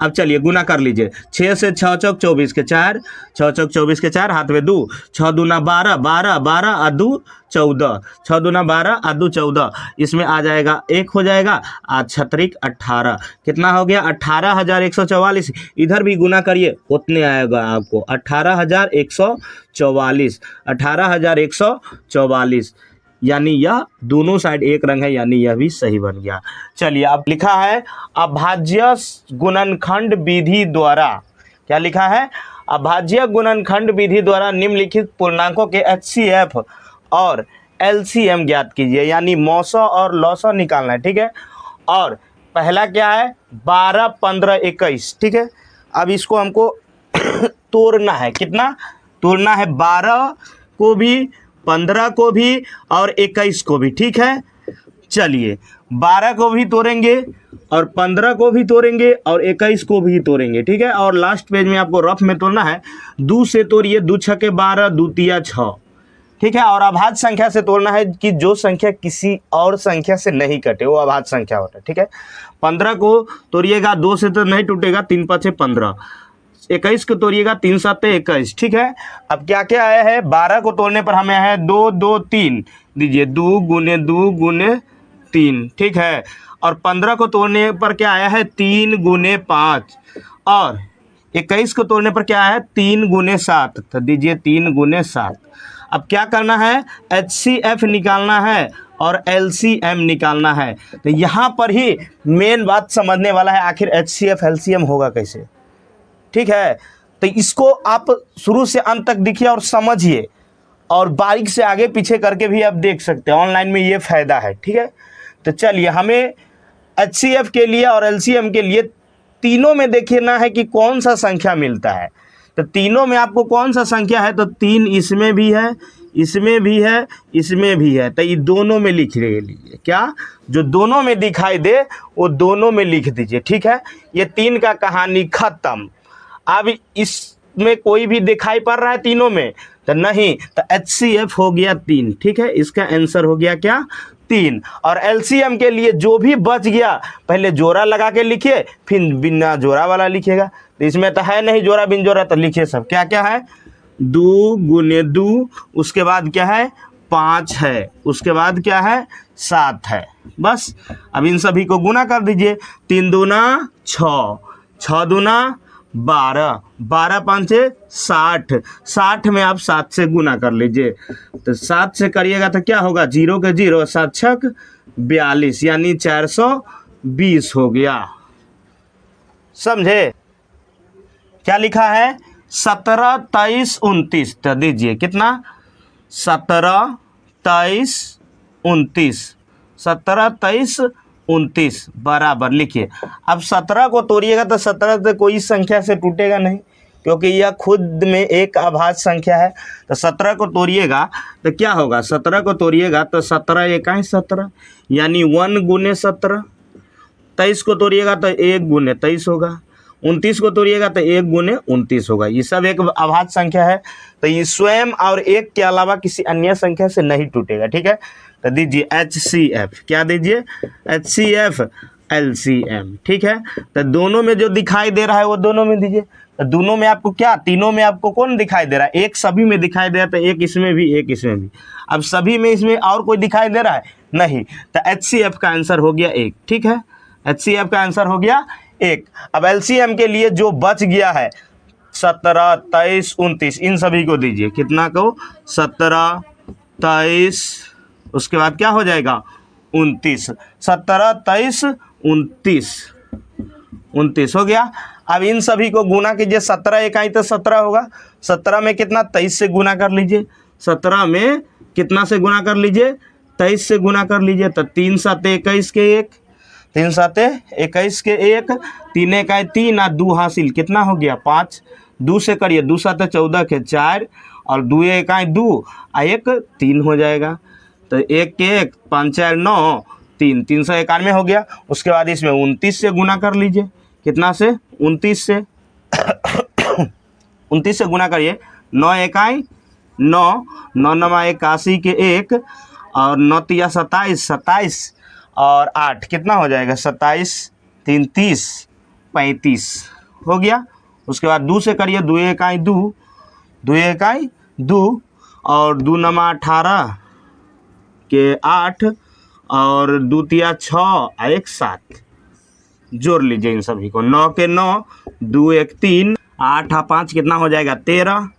अब चलिए गुना कर लीजिए। 6 से 6 चौक 24 के 4, 6 चौक 24 के 4, हाथ में 2, 6 दूना 12, 12 12 और 2 14, 6 दूना 12 और 2 14, इसमें आ जाएगा 1 हो जाएगा और 6 18, कितना हो गया 18,144। इधर भी गुना करिए उतने आएगा आपको 18,144, 18,144, यानी यह दोनों साइड एक रंग है, यानी यह भी सही बन गया। चलिए अब लिखा है अभाज्य गुणनखंड विधि द्वारा, क्या लिखा है अभाज्य गुणनखंड विधि द्वारा निम्नलिखित पूर्णांकों के HCF और LCM ज्ञात कीजिए, यानी मौसा और लौसा निकालना है। ठीक है, और पहला क्या है 12 15 21। ठीक है, अब इसको हमको तोड़ना है। कितना तोड़ना है 12 को भी, 15 को भी और 21 को भी। ठीक है, चलिए 12 को भी तोड़ेंगे और 15 को भी तोड़ेंगे और 21 को भी तोड़ेंगे। ठीक है, और लास्ट पेज में आपको रफ में तोड़ना है। 2 से तोड़िए, 2 छक्के 12, 2 तिया 6। ठीक है, और अभाज्य संख्या से तोड़ना है कि जो संख्या किसी और संख्या से नहीं कटे, वो अभाज्य संख्या होता है। ठीक है, 15 को तोड़िएगा, 2 से तो नहीं टूटेगा, 3 5 15, 21 को तोड़िएगा, 3 7 21। ठीक है, अब क्या क्या आया है 12 को तोड़ने पर हमें है 2 2 3, दीजिए 2 गुने 3। ठीक है, और 15 को तोड़ने पर क्या आया है 3 गुने 5, और 21 को तोड़ने पर क्या है 3 गुने 7, तो दीजिए 3 गुने 7। अब क्या करना है HCF निकालना है और LCM निकालना है। तो यहाँ पर ही मेन बात समझने वाला है, आखिर HCF LCM होगा कैसे। ठीक है, तो इसको आप शुरू से अंत तक देखिए और समझिए, और बारीक से आगे पीछे करके भी आप देख सकते हैं, ऑनलाइन में ये फ़ायदा है। ठीक है, तो चलिए हमें HCF के लिए और LCM के लिए तीनों में देखना है कि कौन सा संख्या मिलता है। तो तीनों में आपको कौन सा संख्या है, तो 3 इसमें भी है, इसमें भी है, इसमें भी है, तो ये दोनों में लिख लीजिए। क्या जो दोनों में दिखाई दे वो दोनों में लिख दीजिए। ठीक है, ये 3 का कहानी खत्म। अब इसमें कोई भी दिखाई पड़ रहा है तीनों में, तो नहीं, तो HCF हो गया 3। ठीक है, इसका आंसर हो गया क्या 3। और LCM के लिए जो भी बच गया पहले जोड़ा लगा के लिखिए, फिर बिना जोड़ा वाला लिखिएगा। तो इसमें तो है नहीं जोड़ा बिन जोड़ा, तो लिखिए सब क्या क्या है 2 गुने 2, उसके बाद क्या है 5 है, उसके बाद क्या है 7 है। बस अब इन सभी को गुना कर दीजिए। 3 दूना 6, 6 दूना 12, 12 5 60, 60 में आप 7 से गुना कर लीजिए। तो 7 से करिएगा तो क्या होगा 0 के 0, 7 छक 42, यानी 420 हो गया। समझे क्या लिखा है 17 23 29, तो दीजिए कितना 17 23 29, 17 23 29 बराबर लिखिए। अब 17 को तोड़िएगा तो 17 से कोई संख्या से टूटेगा नहीं, क्योंकि यह खुद में एक अभाज्य संख्या है। तो 17 को तोड़िएगा तो क्या होगा 17 को तोड़िएगा तो 17 1 17, यानी 1 गुने 17। 23 को तोड़िएगा तो 1 गुने 23 होगा। 29 को तोड़िएगा तो 1 गुने 29 होगा। ये सब एक अभाज्य संख्या है, तो ये स्वयं और एक के अलावा किसी अन्य संख्या से नहीं टूटेगा। ठीक है, तो दीजिए HCF, क्या दीजिए HCF LCM। ठीक है, तो दोनों में जो दिखाई दे रहा है वो दोनों में दीजिए। तो दोनों में आपको क्या, तीनों में आपको कौन दिखाई दे रहा है, एक सभी में दिखाई दे रहा है, तो एक इसमें भी एक इसमें भी। अब सभी में इसमें और कोई दिखाई दे रहा है नहीं, तो HCF का आंसर हो गया 1। ठीक है, HCF का आंसर हो गया 1। अब LCM के लिए जो बच गया है 17, 23, 29, इन सभी को दीजिए, कितना को, 17, 23, उसके बाद क्या हो जाएगा 29, 17, 23, 29 हो गया। अब इन सभी को गुना कीजिए, 17 इकाई तो 17 होगा, 17 में कितना 23 से गुना कर लीजिए, 17 में कितना से गुना कर लीजिए 23 से गुना कर लीजिए, तो 3 7 21 के 1, 3 7 21 के 1, 3 इकाई 3 और 2 हासिल, कितना हो गया 5, 2 से करिए, 2 7 14 के 4 और 2 इकाई 2 और 1 3 हो जाएगा, तो 1 के 1, 5 4 9 3, 391 हो गया। उसके बाद इसमें 29 से गुना कर लीजिए, कितना से 29 से 29 से गुना करिए, 9 इकाई 9, 9 9 81 के 1 और 9 तिया 27, 27 और 8 कितना हो जाएगा 27, 3 30, 35 हो गया। उसके बाद 2 से करिए, 2 इकाई 2, 2 इकाई 2 और 2 9 18 के 8 और 2 तिया 6 और 1 7, जोड़ लीजिए इन सभी को, 9 के 9, 2 1 3, 8 और 5 कितना हो जाएगा 13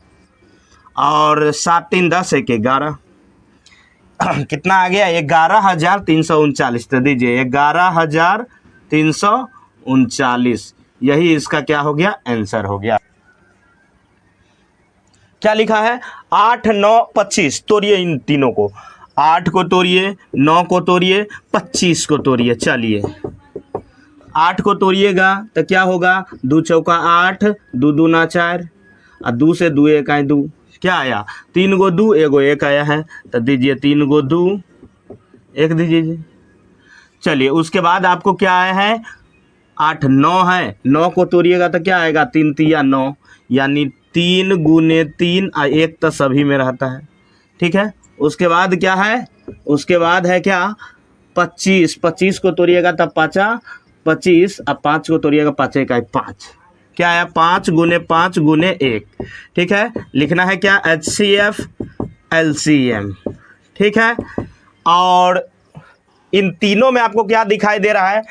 और 7 3 10 1 11, कितना आ गया 11,339, तो दीजिए 11,339, यही इसका क्या हो गया आंसर हो गया। क्या लिखा है 8 9 25, तोड़िए इन तीनों को, 8 को तोड़िए, 9 को तोड़िए, 25 को तोड़िए। चलिए 8 को तोड़िएगा तो क्या होगा, 2 चौका 8, 2 दूना 4 और 2 से 2 इकाई 2, क्या आया 3 गो 2 एगो 1 आया है, तो दीजिए 3 गो 2 1 दीजिए। चलिए उसके बाद आपको क्या आया है 8 9 है, 9 को तोड़िएगा तो क्या आएगा 3 तिया 9, यानी 3 गुने 3 और 1 तो सभी में रहता है। ठीक है, उसके बाद क्या है, उसके बाद है क्या 25, 25 को तोड़िएगा तब 5 25 और 5 को तोड़िएगा 5 इकाई 5, क्या आया 5 गुने 5 गुने 1। ठीक है, लिखना है क्या HCF LCM। ठीक है, और इन तीनों में आपको क्या दिखाई दे रहा है,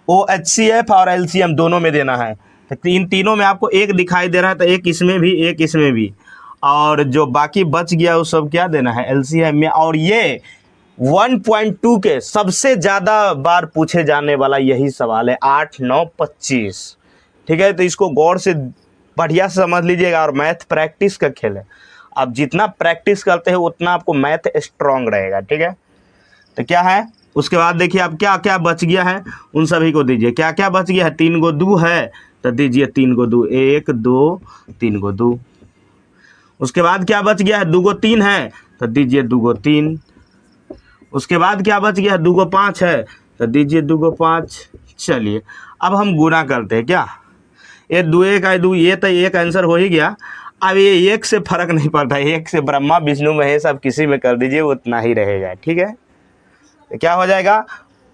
वो HCF और LCM दोनों में देना है, तो इन तीनों में आपको एक दिखाई दे रहा है, तो एक इसमें भी एक इसमें भी, और जो बाकी बच गया वो सब क्या देना है LCM में। और ये 1.2 के सबसे ज़्यादा बार पूछे जाने वाला यही सवाल है, 8 9 25। ठीक है, तो इसको गौर से बढ़िया से समझ लीजिएगा, और मैथ प्रैक्टिस का खेल है, आप जितना प्रैक्टिस करते हैं उतना आपको मैथ स्ट्रांग रहेगा। ठीक है, तो क्या है उसके बाद देखिए अब क्या क्या बच गया है, उन सभी को दीजिए। क्या क्या बच गया है, 3 गो 2 है तो दीजिए 3 गो 2, 1 2 3 गो 2। उसके बाद क्या बच गया है, 2 गो 3 है तो दीजिए 2 गो 3। उसके बाद क्या बच गया है, 2 गो 5 है तो दीजिए 2 गो 5। चलिए अब हम गुना करते हैं, क्या ये 2 1 का 2, ये तो एक आंसर हो ही गया। अब ये एक से फर्क नहीं पड़ता, एक से ब्रह्मा विष्णु महेश आप किसी में कर दीजिए उतना ही रहेगा। ठीक है, तो क्या हो जाएगा,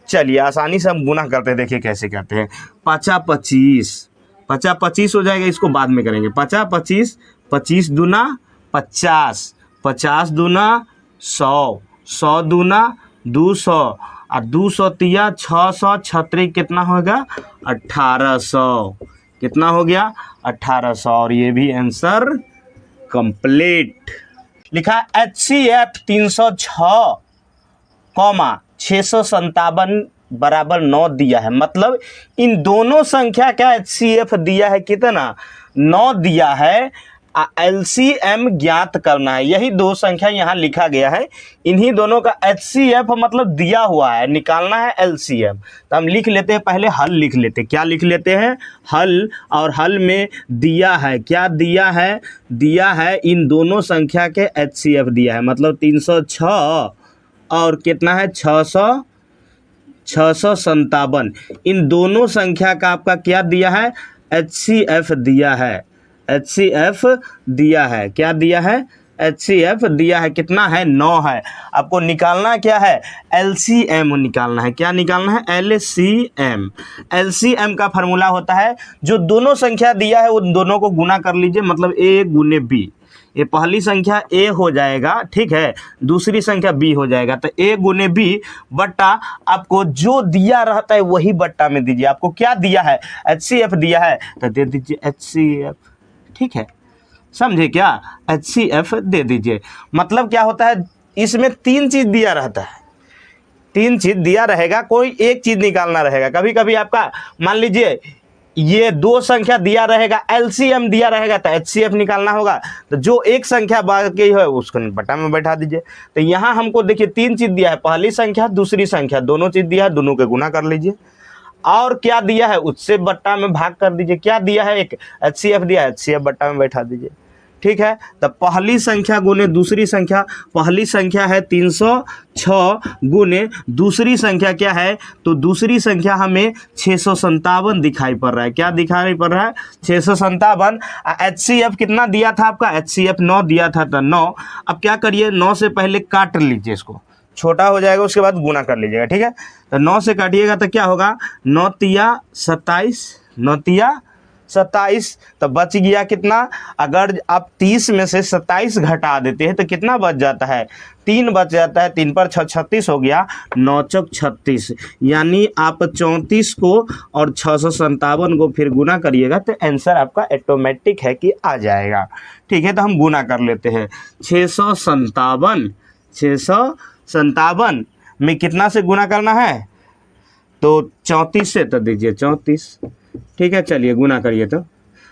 चलिए आसानी से हम गुना करते हैं, देखिए कैसे करते हैं। 5 25, 5 25 हो जाएगा, इसको बाद में करेंगे। 5 25, 25 दूना 50, 50 दूना 100, 100 दूना 200 और 200 तिया 600, 36 कितना होगा 1800, कितना हो गया 1800, और ये भी आंसर कंप्लीट। लिखा HCF 306, 657 बराबर 9 दिया है, मतलब इन दोनों संख्या का HCF दिया है कितना 9 दिया है, LCM ज्ञात करना है। यही दो संख्या यहाँ लिखा गया है, इन्हीं दोनों का HCF मतलब दिया हुआ है, निकालना है LCM। तो हम लिख लेते हैं, पहले हल लिख लेते हैं। क्या लिख लेते हैं, हल, और हल में दिया है, क्या दिया है, दिया है इन दोनों संख्या के HCF दिया है, मतलब 306 और कितना है 657, इन दोनों संख्या का आपका क्या दिया है HCF दिया है, HCF दिया है, क्या दिया है HCF दिया है कितना है 9 है। आपको निकालना क्या है LCM निकालना है। क्या निकालना है LCM। LCM का फार्मूला होता है जो दोनों संख्या दिया है उन दोनों को गुना कर लीजिए, मतलब A गुने B। ये पहली संख्या A हो जाएगा, ठीक है, दूसरी संख्या B हो जाएगा। तो A गुने B बट्टा आपको जो दिया रहता है वही बट्टा में दीजिए। आपको क्या दिया है HCF दिया है तो दे दीजिए HCF, ठीक है, समझे क्या, HCF दे दीजिए। मतलब क्या होता है इसमें 3 चीज दिया रहता है, 3 चीज दिया रहेगा, कोई एक चीज निकालना रहेगा। कभी कभी आपका मान लीजिए ये 2 संख्या दिया रहेगा, LCM दिया रहेगा तो HCF निकालना होगा। तो जो एक संख्या बाकी है उसको बट्टा में बैठा दीजिए। तो यहाँ हमको देखिए 3 चीज दिया है, पहली संख्या दूसरी संख्या दोनों चीज दिया है, दोनों के गुना कर लीजिए। और क्या दिया है उससे बट्टा में भाग कर दीजिए। क्या दिया है एक HCF दिया है, HCF बट्टा में बैठा दीजिए, ठीक है। तो पहली संख्या गुने दूसरी संख्या, पहली संख्या है 306 गुने दूसरी संख्या क्या है तो दूसरी संख्या हमें 657 दिखाई पड़ रहा है। क्या दिखाई पड़ रहा है 657। HCF कितना दिया था आपका HCF 9 दिया था तो 9। अब क्या करिए 9 से पहले काट लीजिए, इसको छोटा हो जाएगा उसके बाद गुना कर लीजिएगा, ठीक है। तो 9 से काटिएगा तो क्या होगा 9 तिया 27, 9 तिया 27। तो बच गया कितना, अगर आप 30 में से 27 घटा देते हैं तो कितना बच जाता है 3 बच जाता है। 3 पर 6 36 हो गया, 9 चौक 36, यानी आप 34 को और 657 को फिर गुना करिएगा तो आंसर आपका ऑटोमेटिक है कि आ जाएगा, ठीक है। तो हम गुना कर लेते हैं 657 में कितना से गुना करना है तो 34 से, तो दीजिए 34, ठीक है। चलिए गुना करिए तो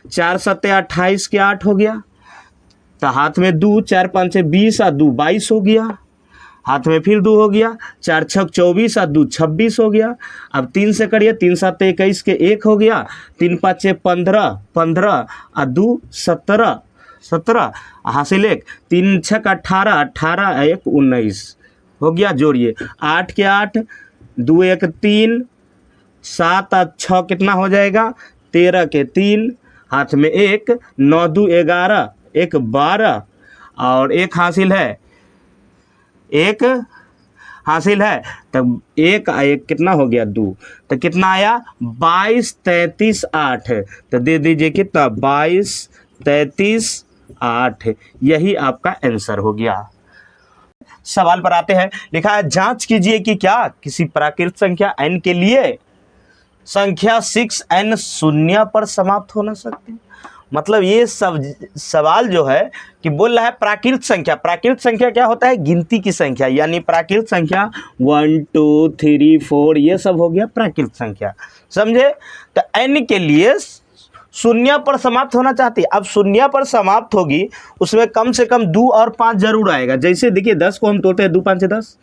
4 सत्ते 28 के 8 हो गया, तो हाथ में 2, 4 5 से 20 और 2 22 हो गया, हाथ में फिर 2 हो गया, 4 6 24 और 2 26 हो गया। अब 3 से करिए, 3 7 21 के 1 हो गया, 3 5 6 15 15 और 2 17 17 हासिल 1, 3 6 18 18 1 19 हो गया। जोड़िए 8 के 8, 2 1 3, 7 और 6 कितना हो जाएगा 13 के 3, हाथ में 1, 9 2 11 1 12 और 1 हासिल है, 1 हासिल है। तब 1 1 कितना हो गया 2, तो कितना आया 22 33 8। तो दे दीजिए कितना 22 33 8, यही आपका आंसर हो गया। सवाल पर आते हैं, लिखा है जांच कीजिए कि क्या किसी प्राकृत संख्या n के लिए संख्या 6n शून्य पर समाप्त हो न सकती। मतलब ये सब सवाल जो है कि बोल रहा है प्राकृत संख्या। प्राकृत संख्या क्या होता है गिनती की संख्या, यानी प्राकृत संख्या 1 2 3 4 ये सब हो गया प्राकृत संख्या, समझे। तो n के लिए शून्य पर समाप्त होना चाहती है। अब शून्य पर समाप्त होगी उसमें कम से कम 2 और 5 जरूर आएगा। जैसे देखिए 10 को हम तोड़ते हैं 2 5 से 10,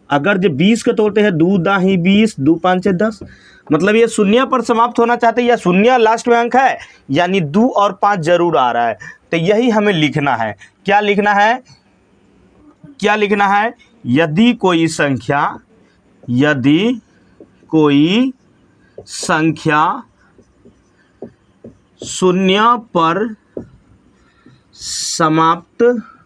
अगर जो 20 को तोड़ते हैं 2 दाही 20, 2 5 से 10, मतलब ये शून्य पर समाप्त होना चाहते हैं या शून्य लास्ट में अंक है, यानी 2 और 5 जरूर आ रहा है। तो यही हमें लिखना है। क्या लिखना है, क्या लिखना है, यदि कोई संख्या शून्य पर समाप्त होना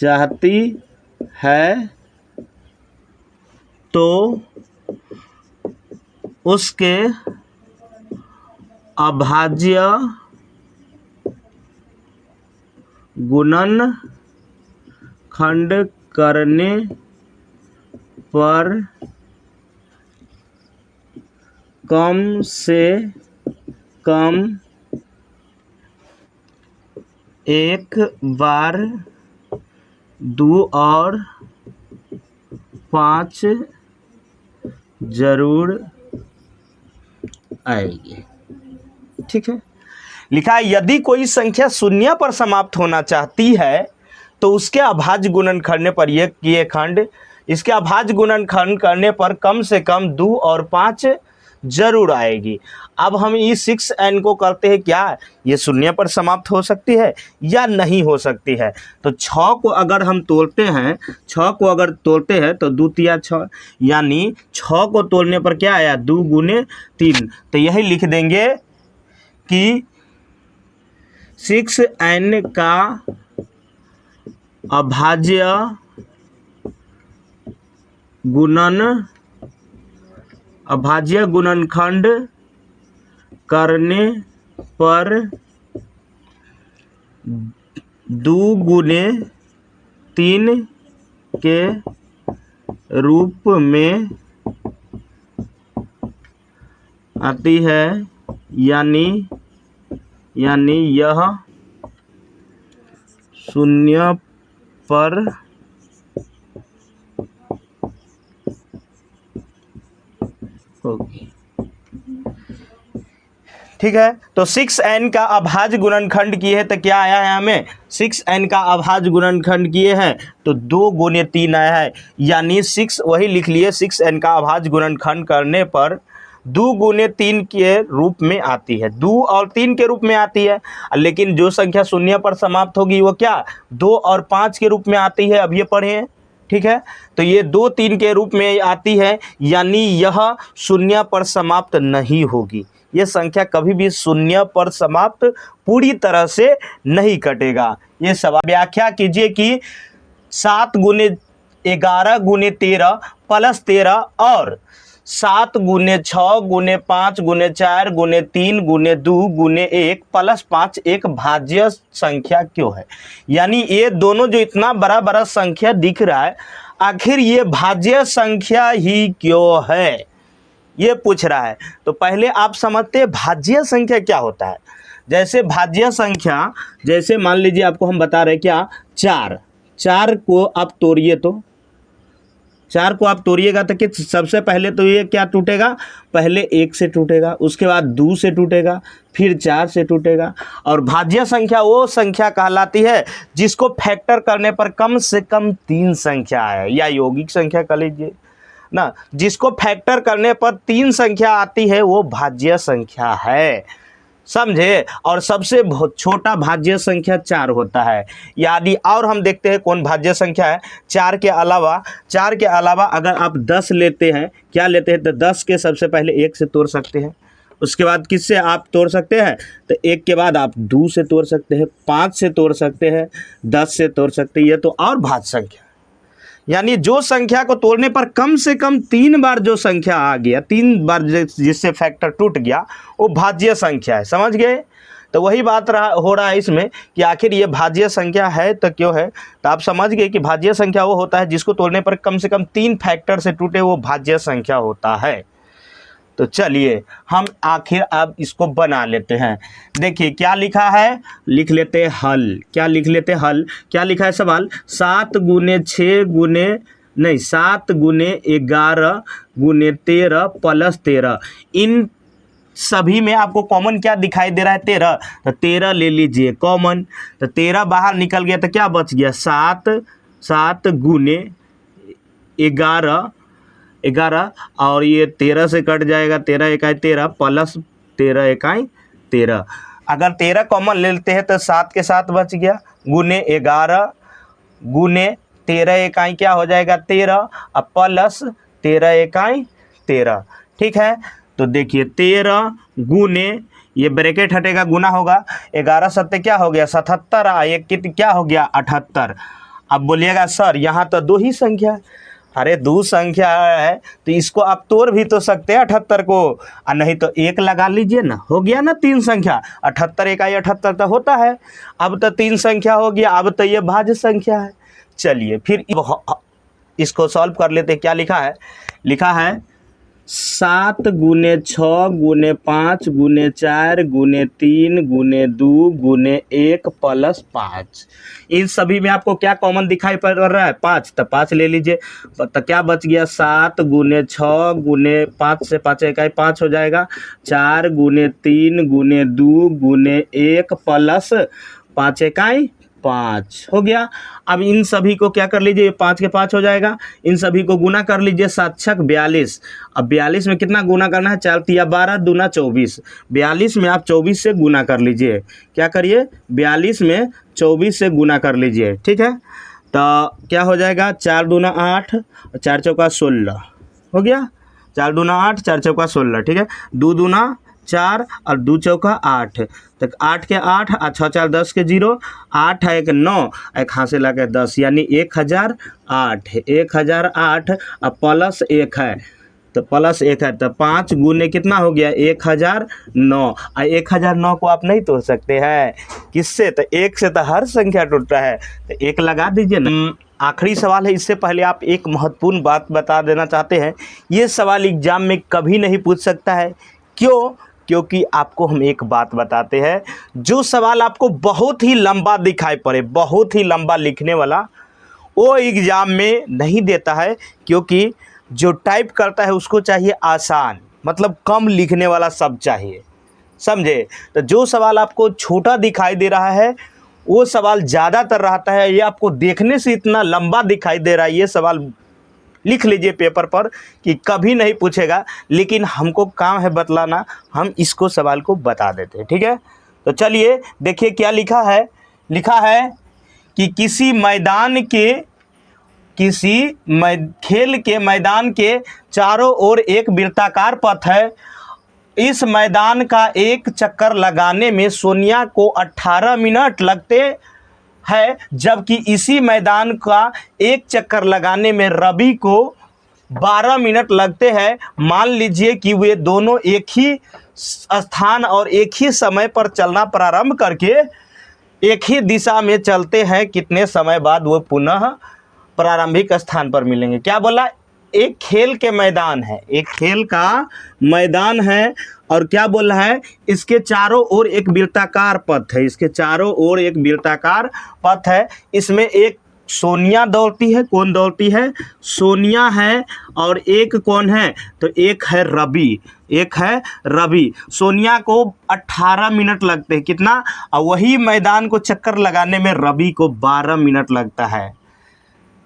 चाहती है तो उसके अभाज्य गुणनखंड करने पर कम से कम एक बार 2 और 5 जरूर आएगी, ठीक है। लिखा है यदि कोई संख्या शून्य पर समाप्त होना चाहती है तो उसके अभाज्य गुणनखंड पर ये खंड, इसके अभाज्य गुणनखंड करने पर कम से कम 2 और 5 जरूर आएगी। अब हम इस 6n को करते हैं क्या, ये शून्य पर समाप्त हो सकती है या नहीं हो सकती है। तो 6 को अगर हम तोड़ते हैं, 6 को अगर तोड़ते हैं तो 2 तिया 6, यानी 6 को तोड़ने पर क्या आया 2 गुने 3। तो यही लिख देंगे कि 6n का अभाज्य गुणनखंड करने पर 2 गुने 3 के रूप में आती है, यानी यह 0 पर होगी। ठीक है, तो 6n का अभाज्य गुणनखंड किए हैं तो क्या आया है, हमें 6n का अभाज्य गुणनखंड किए हैं तो 2 गुने 3 आया है, यानी 6, वही लिख लिए, 6n का अभाज्य गुणनखंड करने पर 2 गुने 3 के रूप में आती है, 2 और 3 के रूप में आती है, लेकिन जो संख्या 0 पर समाप्त होगी वो क्या 2 और 5 के रूप में आती है, अब ये पढ़े हैं। ठीक है, तो ये 2 3 के रूप में आती है, यानी यह 0 पर समाप्त नहीं होगी, ये संख्या कभी भी 0 पर समाप्त पूरी तरह से नहीं कटेगा। ये सवाल व्याख्या कीजिए कि 7 गुने 11 गुने 13 प्लस 13 और 7 गुने 6 गुने 5 गुने 4 गुने 3 गुने 2 गुने 1 प्लस 5 एक भाज्य संख्या क्यों है। यानी ये दोनों जो इतना बड़ा बड़ा संख्या दिख रहा है, आखिर ये भाज्य संख्या ही क्यों है, ये पूछ रहा है। तो पहले आप समझते हैं भाज्य संख्या क्या होता है। जैसे भाज्य संख्या, जैसे मान लीजिए आपको हम बता रहे क्या, 4 को आप तोड़िए, तो 4 को आप तोड़िएगा तो कि सबसे पहले तो ये क्या टूटेगा, पहले 1 से टूटेगा, उसके बाद 2 से टूटेगा, फिर 4 से टूटेगा। और भाज्य संख्या वो संख्या कहलाती है जिसको फैक्टर करने पर कम से कम 3 संख्या है, या यौगिक संख्या कह लीजिए ना, जिसको फैक्टर करने पर 3 संख्या आती है वो भाज्य संख्या है, समझे। और सबसे छोटा भाज्य संख्या 4 होता है। यानी और हम देखते हैं कौन भाज्य संख्या है। 4 के अलावा अगर आप 10 लेते हैं, क्या लेते हैं, तो 10 के सबसे पहले 1 से तोड़ सकते हैं, उसके बाद किससे आप तोड़ सकते हैं, तो 1 के बाद आप 2 से तोड़ सकते हैं, 5 से तोड़ सकते हैं, 10 से तोड़ सकते हैं, ये तो और भाज्य संख्या। यानी जो संख्या को तोड़ने पर कम से कम 3 बार जो संख्या आ गया, 3 बार जिससे फैक्टर टूट गया, वो भाज्य संख्या है, समझ गए। तो वही बात हो रहा है इसमें कि आखिर ये भाज्य संख्या है तो क्यों है, तो आप समझ गए कि भाज्य संख्या वो होता है जिसको तोड़ने पर कम से कम 3 फैक्टर से टूटे, वो भाज्य संख्या होता है। तो चलिए हम आखिर अब इसको बना लेते हैं। देखिए क्या लिखा है, लिख लेते हैं हल। क्या लिख लेते हैं हल, क्या लिखा है सवाल, 7 गुने 6 गुने 7 गुने 11 गुने 13 प्लस 13, इन सभी में आपको कॉमन क्या दिखाई दे रहा है, 13, तो 13 ले लीजिए कॉमन, तो 13 बाहर निकल गया तो क्या बच गया, 7 गुने 11 और ये 13 से कट जाएगा, 13 इकाई 13 प्लस 13 इकाई 13। अगर 13 कॉमन लेते हैं तो 7 के साथ बच गया, गुने 11 गुने 13 इकाई क्या हो जाएगा 13, अब प्लस 13 इकाई 13। ठीक है, तो देखिए 13 गुने, ये ब्रैकेट हटेगा, गुना होगा, 11 सत्ते क्या हो गया 77, एक कित क्या हो गया 78। अब बोलिएगा सर यहाँ तो 2 ही संख्या, अरे 2 संख्या है तो इसको आप तोड़ भी तो सकते हैं 78 को, और नहीं तो 1 लगा लीजिए ना, हो गया ना 3 संख्या, 78 इकाई 78 तो होता है। अब तो 3 संख्या हो गया, अब तो ये भाज्य संख्या है। चलिए फिर इसको सॉल्व कर लेते हैं। क्या लिखा है, लिखा है 7 गुने 6 गुने 5 गुने 4 गुने 3 गुने 2 गुने 1 प्लस 5, इन सभी में आपको क्या कॉमन दिखाई पड़ रहा है, 5, तो 5 ले लीजिए, तो क्या बच गया 7 गुने 6 गुने 5 से 5 इकाई 5 हो जाएगा, 4 गुने 3 गुने 2 गुने 1 प्लस 5 इकाई 5 हो गया। अब इन सभी को क्या कर लीजिए, 5 के 5 हो जाएगा, इन सभी को गुना कर लीजिए, 7 छक 42। अब 42 में कितना गुना करना है, 4 तिया 12 दूना 24, 42 में आप 24 से गुना कर लीजिए। क्या करिए, 42 में 24 से गुना कर लीजिए। ठीक है, तो क्या हो जाएगा, 4 दूना 8, 4 चौका 16 हो गया, 4 दूना 8, 4 चौका 16। ठीक है, 2 दूना 4 और 2 चौका 8, तो 8 के 8 और 6 4 10 के 0, 8 है 1 9, एक हाथ से लगे 10 यानी 1008, 1008 और प्लस 1 है तो प्लस 1 है तो 5 गुने कितना हो गया 1009। और 1009 को आप नहीं तोड़ सकते हैं किससे, तो 1 से तो हर संख्या टूटता है, तो 1 लगा दीजिए ना। आखिरी सवाल है, इससे पहले आप एक महत्वपूर्ण बात बता देना चाहते हैं, ये सवाल एग्जाम में कभी नहीं पूछ सकता है। क्यों? क्योंकि आपको हम एक बात बताते हैं, जो सवाल आपको बहुत ही लंबा दिखाई पड़े, बहुत ही लंबा लिखने वाला, वो एग्ज़ाम में नहीं देता है, क्योंकि जो टाइप करता है उसको चाहिए आसान, मतलब कम लिखने वाला सब चाहिए, समझे। तो जो सवाल आपको छोटा दिखाई दे रहा है वो सवाल ज़्यादातर रहता है, ये आपको देखने से इतना लंबा दिखाई दे रहा है, ये सवाल लिख लीजिए पेपर पर कि कभी नहीं पूछेगा, लेकिन हमको काम है बतलाना, हम इसको सवाल को बता देते हैं, ठीक है। तो चलिए देखिए क्या लिखा है। लिखा है कि खेल के मैदान के चारों ओर एक वृत्ताकार पथ है। इस मैदान का एक चक्कर लगाने में सोनिया को 18 मिनट लगते हैं, जबकि इसी मैदान का एक चक्कर लगाने में रवि को 12 मिनट लगते हैं। मान लीजिए कि वे दोनों एक ही स्थान और एक ही समय पर चलना प्रारंभ करके एक ही दिशा में चलते हैं, कितने समय बाद वो पुनः प्रारंभिक स्थान पर मिलेंगे। क्या बोला? एक खेल के मैदान है, एक खेल का मैदान है, और क्या बोल रहा है, इसके चारों ओर एक वृत्ताकार पथ है, इसके चारों ओर एक वृत्ताकार पथ है। इसमें एक सोनिया दौड़ती है, कौन दौड़ती है? सोनिया है, और एक कौन है? तो एक है रवि, एक है रवि। सोनिया को 18 मिनट लगते हैं, कितना? और वही मैदान को चक्कर लगाने में रवि को 12 मिनट लगता है।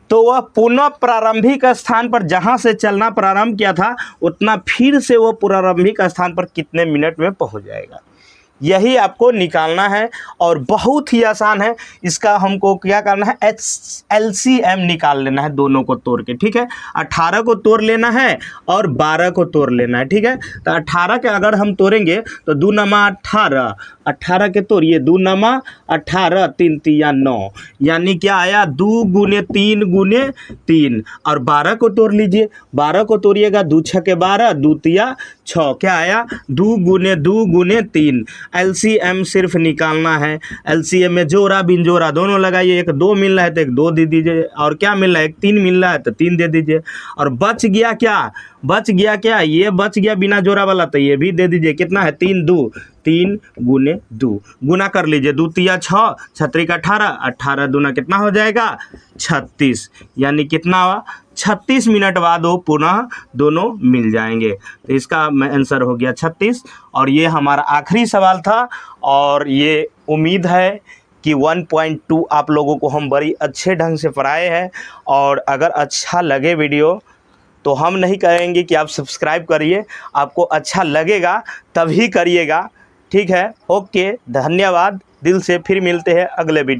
तो वह पुनः प्रारंभिक स्थान पर जहाँ से चलना प्रारंभ किया था उतना फिर से वो प्रारंभिक स्थान पर कितने मिनट में पहुँच जाएगा, यही आपको निकालना है। और बहुत ही आसान है, इसका हमको क्या करना है, LCM निकाल लेना है दोनों को तोड़ के, ठीक है। 18 को तोड़ लेना है और 12 को तोड़ लेना है, ठीक है। तो 18 के अगर हम तोड़ेंगे तो 2 नमा 18, 18 के तोड़िए, 2 नमा 18, 3 तिया 9, यानी क्या आया 2 गुने 3 गुने 3। और 12 को तोड़ लीजिए, 12 को तोड़िएगा, 2 6 के 12, 2 तिया 6, क्या आया 2 गुने 3। LCM सिर्फ निकालना है। LCM में जोड़ा बिनजोड़ा दोनों लगाइए, एक 2 मिल रहा है तो एक 2 दे दीजिए, और क्या मिल रहा है, एक 3 मिल रहा है तो 3 दे दीजिए। और बच गया क्या, बच गया क्या, ये बच गया बिना जोड़ा वाला, तो ये भी दे दीजिए। कितना है 3 2, 3 गुने 2, गुना कर लीजिए, 2 तिया 6, 6 त्रिक 18, 18 दूना कितना हो जाएगा 36, यानी कितना हुआ 36 मिनट बाद वो पुनः दोनों मिल जाएंगे। तो इसका आंसर हो गया 36। और ये हमारा आखिरी सवाल था, और ये उम्मीद है कि 1.2 आप लोगों को हम बड़ी अच्छे ढंग से पढ़ाए हैं। और अगर अच्छा लगे वीडियो तो हम नहीं कहेंगे कि आप सब्सक्राइब करिए, आपको अच्छा लगेगा तभी करिएगा, ठीक है। ओके, धन्यवाद दिल से, फिर मिलते हैं अगले वीडियो।